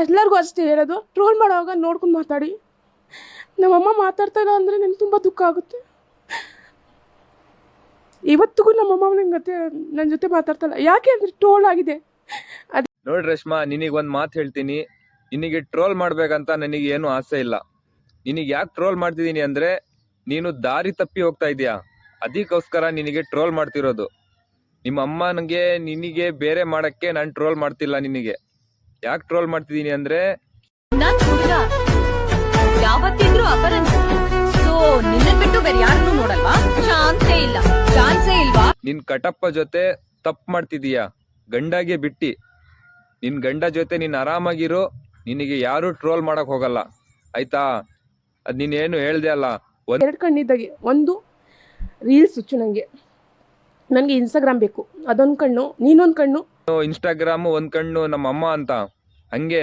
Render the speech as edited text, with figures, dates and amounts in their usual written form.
ಎಲ್ಲರಿಗೂ ಅಷ್ಟೇ ಹೇಳೋದು, ಟ್ರೋಲ್ ಮಾಡೋವಾಗ ನೋಡ್ಕೊಂಡು ಮಾತಾಡಿ. ನಮ್ಮಮ್ಮ ಮಾತಾಡ್ತಾ ಇಲ್ಲ ಅಂದರೆ ನನಗೆ ತುಂಬ ದುಃಖ ಆಗುತ್ತೆ. ಇವತ್ತಿಗೂ ನಮ್ಮಮ್ಮ ನನ್ನ ಜೊತೆ ಮಾತಾಡ್ತಾಯಿಲ್ಲ. ಯಾಕೆ ಅಂದರೆ ಟ್ರೋಲ್ ಆಗಿದೆ. ನೋಡ್ರಿ ರೇಷ್ಮಾ, ನಿನಗೆ ಒಂದು ಮಾತು ಹೇಳ್ತೀನಿ. ನಿನಗೆ ಟ್ರೋಲ್ ಮಾಡ್ಬೇಕಂತ ನನಗೆ ಏನು ಆಸೆ ಇಲ್ಲ. ನಿನಗೆ ಯಾಕೆ ಟ್ರೋಲ್ ಮಾಡ್ತಿದ್ದೀನಿ ಅಂದರೆ, ನೀನು ದಾರಿ ತಪ್ಪಿ ಹೋಗ್ತಾ ಇದೀಯಾ, ಅದಕ್ಕೋಸ್ಕರ ನಿನಗೆ ಟ್ರೋಲ್ ಮಾಡ್ತಿರೋದು. ನಿಮ್ಮ ಅಮ್ಮನಿಗೆ ನಿನಗೆ ಬೇರೆ ಮಾಡಕ್ಕೆ ನಾನು ಟ್ರೋಲ್ ಮಾಡ್ತಿಲ್ಲ. ನಿನಗೆ ಯಾಕೆ ಟ್ರೋಲ್ ಮಾಡ್ತಿದ್ದೀನಿ ಅಂದರೆ, ನಾನ್ ಹುಡುಗ ಯಾವತ್ತಿದ್ರೂ ಅಪರಂಜ. ಸೊ ನಿನ್ನ ಬಿಟ್ಟು ಬೇರೆ ಯಾರನ್ನೂ ನೋಡಲ್ವಾ? ಚಾನ್ಸೇ ಇಲ್ವಾ? ನಿನ್ ಕಟಪ್ಪ ಜೊತೆ ತಪ್ಪು ಮಾಡ್ತಿದೀಯಾ. ಗಂಡಗೆ ಬಿಟ್ಟಿ ನಿನ್ ಗಂಡ ಜೊತೆ ನೀನ್ ಆರಾಮಾಗಿರೋ. ನಿನಗೆ ಯಾರು ಟ್ರೋಲ್ ಮಾಡಕ್ ಹೋಗಲ್ಲ, ಆಯ್ತಾ? ಅದ್ ನೀನೇನು ಹೇಳ್ದೆ ಅಲ್ಲ. 2 ಕಣ್ಣಿದ್ದಾಗೆ, ಒಂದು ರೀಲ್ಸ್ ಹುಚ್ಚು ನನಗೆ ಇನ್ಸ್ಟಾಗ್ರಾಮ್ ಬೇಕು, ಅದೊಂದು ಕಣ್ಣು, ನೀನೊಂದು ಕಣ್ಣು. ಇನ್ಸ್ಟಾಗ್ರಾಮ್ ಒಂದ್ ಕಣ್ಣು ನಮ್ಮ ಅಮ್ಮ ಅಂತ. ಹಂಗೆ